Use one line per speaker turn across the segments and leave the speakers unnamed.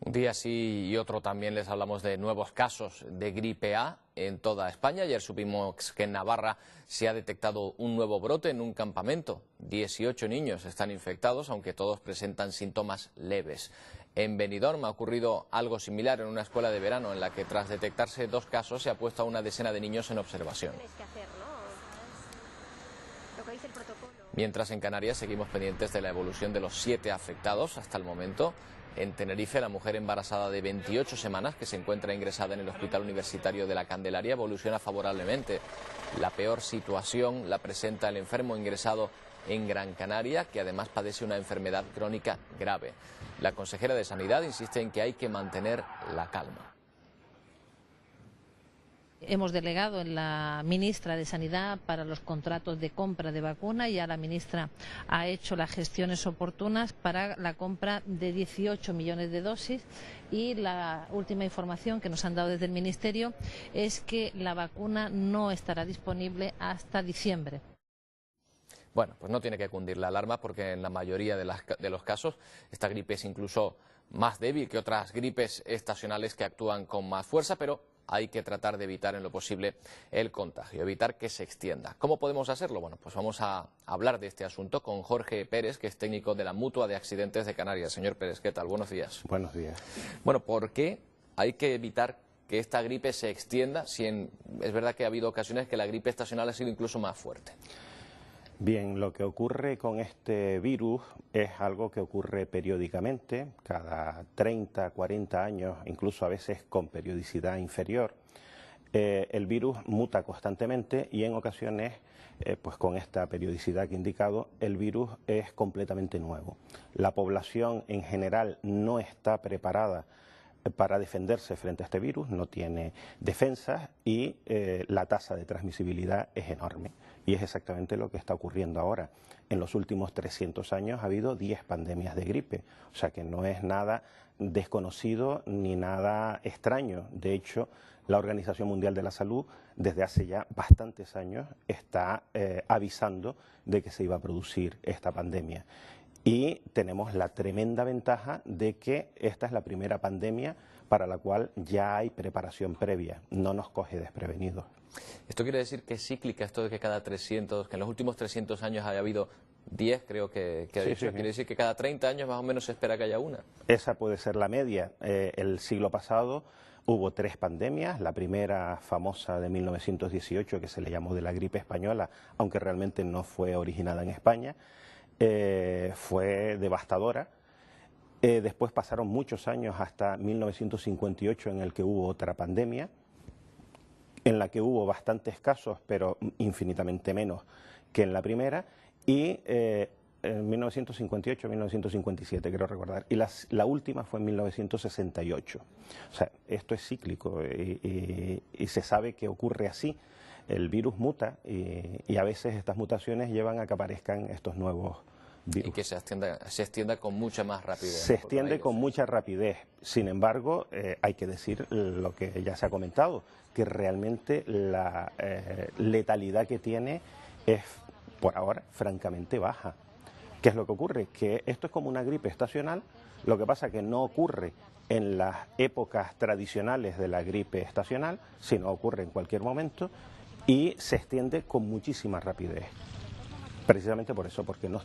Un día sí y otro también les hablamos de nuevos casos de gripe A en toda España. Ayer supimos que en Navarra se ha detectado un nuevo brote en un campamento. 18 niños están infectados, aunque todos presentan síntomas leves. En Benidorm ha ocurrido algo similar en una escuela de verano en la que tras detectarse 2 casos se ha puesto a una decena de niños en observación. Mientras en Canarias seguimos pendientes de la evolución de los 7 afectados hasta el momento. En Tenerife, la mujer embarazada de 28 semanas que se encuentra ingresada en el Hospital Universitario de la Candelaria evoluciona favorablemente. La peor situación la presenta el enfermo ingresado en Gran Canaria, que además padece una enfermedad crónica grave. La consejera de Sanidad insiste en que hay que mantener la calma.
Hemos delegado en la ministra de Sanidad para los contratos de compra de vacuna y ya la ministra ha hecho las gestiones oportunas para la compra de 18 millones de dosis y la última información que nos han dado desde el Ministerio es que la vacuna no estará disponible hasta diciembre.
Bueno, pues no tiene que cundir la alarma porque en la mayoría de los casos esta gripe es incluso más débil que otras gripes estacionales que actúan con más fuerza, pero hay que tratar de evitar en lo posible el contagio, evitar que se extienda. ¿Cómo podemos hacerlo? Bueno, pues vamos a hablar de este asunto con Jorge Pérez, que es técnico de la Mutua de Accidentes de Canarias. Señor Pérez, ¿qué tal? Buenos días.
Buenos días.
Bueno, ¿por qué hay que evitar que esta gripe se extienda si es verdad que ha habido ocasiones que la gripe estacional ha sido incluso más fuerte?
Bien, lo que ocurre con este virus es algo que ocurre periódicamente, cada 30, 40 años, incluso a veces con periodicidad inferior. El virus muta constantemente y en ocasiones, pues con esta periodicidad que he indicado, el virus es completamente nuevo. La población en general no está preparada para defenderse frente a este virus, no tiene defensas y la tasa de transmisibilidad es enorme. Y es exactamente lo que está ocurriendo ahora. En los últimos 300 años ha habido 10 pandemias de gripe, o sea que no es nada desconocido ni nada extraño. De hecho, la Organización Mundial de la Salud desde hace ya bastantes años está avisando de que se iba a producir esta pandemia. Y tenemos la tremenda ventaja de que esta es la primera pandemia para la cual ya hay preparación previa, no nos coge desprevenidos.
¿Esto quiere decir que es cíclica, esto de que que en los últimos 300 años haya habido 10, creo que ha dicho?
Sí.
¿Quiere decir que cada 30 años más o menos se espera que haya una?
Esa puede ser la media. El siglo pasado hubo 3 pandemias, la primera famosa de 1918 que se le llamó de la gripe española, aunque realmente no fue originada en España. Fue devastadora. Después pasaron muchos años hasta 1958 en el que hubo otra pandemia, en la que hubo bastantes casos, pero infinitamente menos que en la primera, y en 1958-1957, creo recordar, y la última fue en 1968. O sea, esto es cíclico y se sabe que ocurre así. El virus muta y a veces estas mutaciones llevan a que aparezcan estos nuevos virus.
Y que se extienda con mucha más rapidez.
Se extiende con mucha rapidez. Sin embargo, hay que decir lo que ya se ha comentado, que realmente la letalidad que tiene es, por ahora, francamente baja. ¿Qué es lo que ocurre? Que esto es como una gripe estacional, lo que pasa que no ocurre en las épocas tradicionales de la gripe estacional, sino ocurre en cualquier momento y se extiende con muchísima rapidez. Precisamente por eso, porque no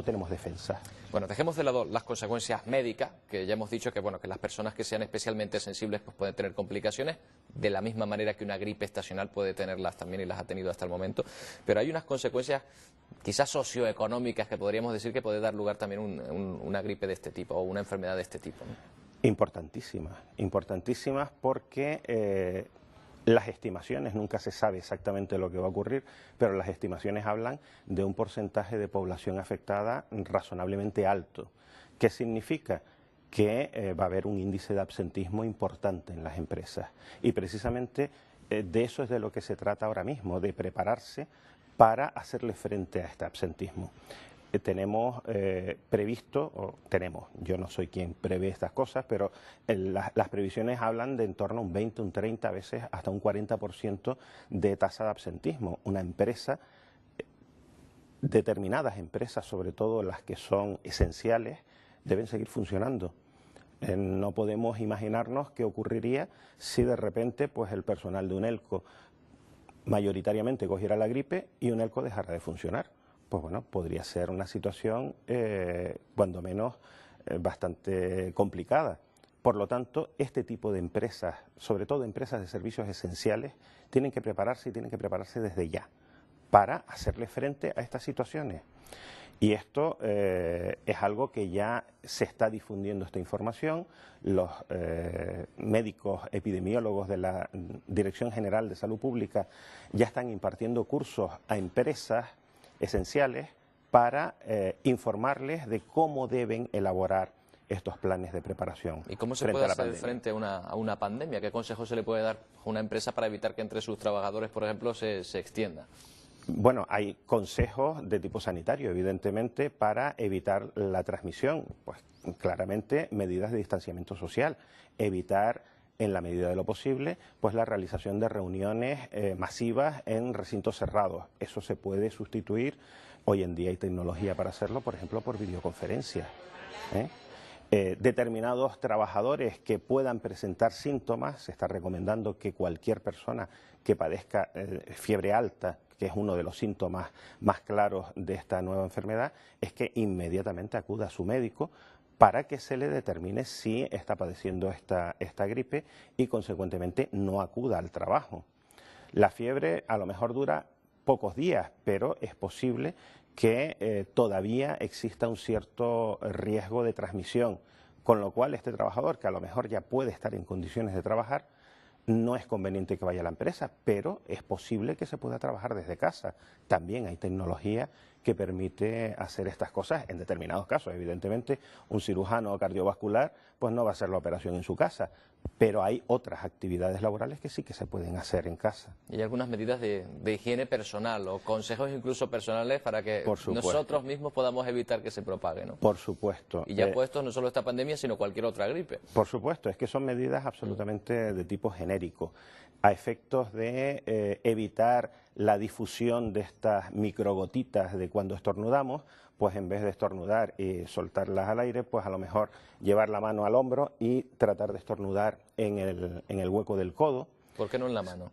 tenemos defensa.
Bueno, dejemos de lado las consecuencias médicas, que ya hemos dicho que las personas que sean especialmente sensibles pues pueden tener complicaciones, de la misma manera que una gripe estacional puede tenerlas también y las ha tenido hasta el momento, pero hay unas consecuencias quizás socioeconómicas que podríamos decir que puede dar lugar también una gripe de este tipo o una enfermedad de este tipo, ¿no?
Importantísimas porque las estimaciones, nunca se sabe exactamente lo que va a ocurrir, pero las estimaciones hablan de un porcentaje de población afectada razonablemente alto. ¿Qué significa? Que va a haber un índice de absentismo importante en las empresas. Y precisamente de eso es de lo que se trata ahora mismo, de prepararse para hacerle frente a este absentismo. Tenemos previsto, yo no soy quien prevé estas cosas, pero las previsiones hablan de en torno a un 20, un 30, a veces hasta un 40% de tasa de absentismo. Una empresa, determinadas empresas, sobre todo las que son esenciales, deben seguir funcionando. No podemos imaginarnos qué ocurriría si de repente pues el personal de UNELCO mayoritariamente cogiera la gripe y UNELCO dejara de funcionar. Pues bueno, podría ser una situación cuando menos bastante complicada. Por lo tanto, este tipo de empresas, sobre todo empresas de servicios esenciales, tienen que prepararse y tienen que prepararse desde ya para hacerle frente a estas situaciones. Y esto es algo que ya se está difundiendo esta información. Los médicos epidemiólogos de la Dirección General de Salud Pública ya están impartiendo cursos a empresas esenciales para informarles de cómo deben elaborar estos planes de preparación.
¿Y cómo se puede hacer frente a una pandemia? ¿Qué consejos se le puede dar a una empresa para evitar que entre sus trabajadores, por ejemplo, se extienda?
Bueno, hay consejos de tipo sanitario, evidentemente, para evitar la transmisión. Pues claramente medidas de distanciamiento social, evitar en la medida de lo posible pues la realización de reuniones masivas en recintos cerrados. Eso se puede sustituir, hoy en día hay tecnología para hacerlo, por ejemplo, por videoconferencias. Determinados trabajadores que puedan presentar síntomas, se está recomendando que cualquier persona que padezca fiebre alta, que es uno de los síntomas más claros de esta nueva enfermedad, es que inmediatamente acuda a su médico para que se le determine si está padeciendo esta gripe y consecuentemente no acuda al trabajo. La fiebre a lo mejor dura pocos días, pero es posible que todavía exista un cierto riesgo de transmisión, con lo cual este trabajador, que a lo mejor ya puede estar en condiciones de trabajar, no es conveniente que vaya a la empresa, pero es posible que se pueda trabajar desde casa. También hay tecnología que permite hacer estas cosas en determinados casos. Evidentemente, un cirujano cardiovascular pues no va a hacer la operación en su casa, pero hay otras actividades laborales que sí que se pueden hacer en casa.
¿Y hay algunas medidas de higiene personal o consejos incluso personales para que nosotros mismos podamos evitar que se propague, ¿no?
Por supuesto.
Y ya puesto no solo esta pandemia, sino cualquier otra gripe.
Por supuesto, es que son medidas absolutamente de tipo genérico, a efectos de evitar la difusión de estas microgotitas de cuando estornudamos, pues en vez de estornudar y soltarlas al aire, pues a lo mejor llevar la mano al hombro y tratar de estornudar en el hueco del codo.
¿Por qué no en la mano?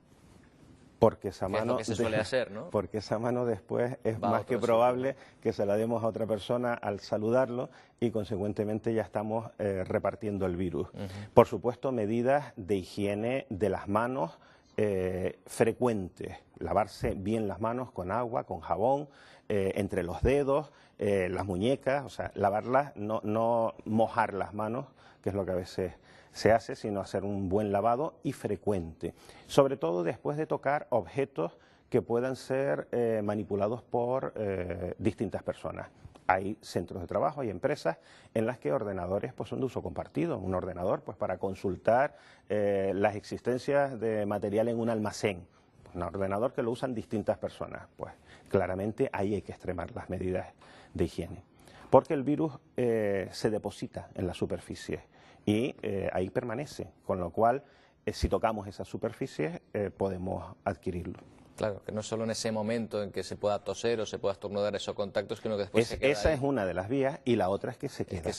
Porque esa mano,
es lo que se suele hacer, ¿no?
Porque esa mano después es más que probable que se la demos a otra persona al saludarlo y consecuentemente ya estamos repartiendo el virus. Por supuesto, medidas de higiene de las manos frecuentes, lavarse bien las manos con agua, con jabón, entre los dedos, las muñecas, o sea, lavarlas, no mojar las manos, que es lo que a veces se hace, sino hacer un buen lavado y frecuente, sobre todo después de tocar objetos que puedan ser manipulados por distintas personas. Hay centros de trabajo, hay empresas en las que ordenadores pues, son de uso compartido. Un ordenador pues, para consultar las existencias de material en un almacén. Un ordenador que lo usan distintas personas. Pues claramente ahí hay que extremar las medidas de higiene. Porque el virus se deposita en la superficie y ahí permanece, con lo cual si tocamos esas superficies podemos adquirirlo.
Claro, que no solo en ese momento en que se pueda toser o se pueda estornudar esos contactos, sino que después se queda
esa
ahí.
Es una de las vías y la otra es que se queda.
Es que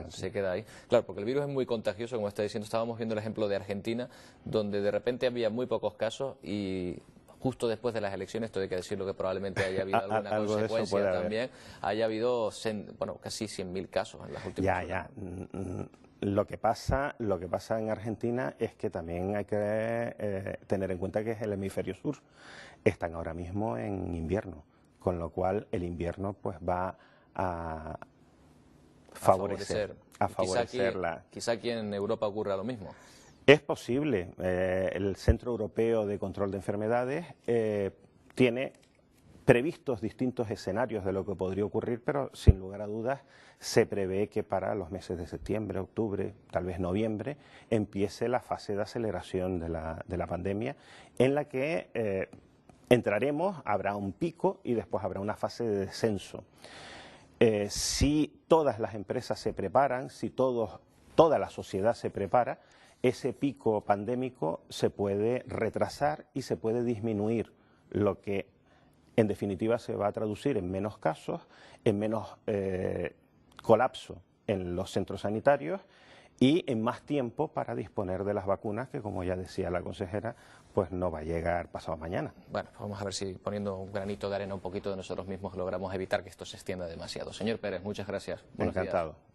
se queda ahí. Claro, porque el virus es muy contagioso, como está diciendo. Estábamos viendo el ejemplo de Argentina, donde de repente había muy pocos casos y justo después de las elecciones, esto hay que decirlo que probablemente haya habido alguna consecuencia también, haya habido casi 100.000 casos en las últimas horas.
Lo que pasa en Argentina es que también hay que tener en cuenta que es el hemisferio sur. Están ahora mismo en invierno, con lo cual el invierno pues va a favorecer
Quizá aquí en Europa ocurra lo mismo.
Es posible. El Centro Europeo de Control de Enfermedades tiene previstos distintos escenarios de lo que podría ocurrir, pero sin lugar a dudas se prevé que para los meses de septiembre, octubre, tal vez noviembre, empiece la fase de aceleración de la pandemia, en la que entraremos, habrá un pico y después habrá una fase de descenso. Si todas las empresas se preparan, si toda la sociedad se prepara, ese pico pandémico se puede retrasar y se puede disminuir, lo que en definitiva se va a traducir en menos casos, en menos colapso en los centros sanitarios y en más tiempo para disponer de las vacunas, que como ya decía la consejera, pues no va a llegar pasado mañana.
Bueno, pues vamos a ver si poniendo un granito de arena un poquito de nosotros mismos logramos evitar que esto se extienda demasiado. Señor Pérez, muchas gracias. Buenos días.
Encantado.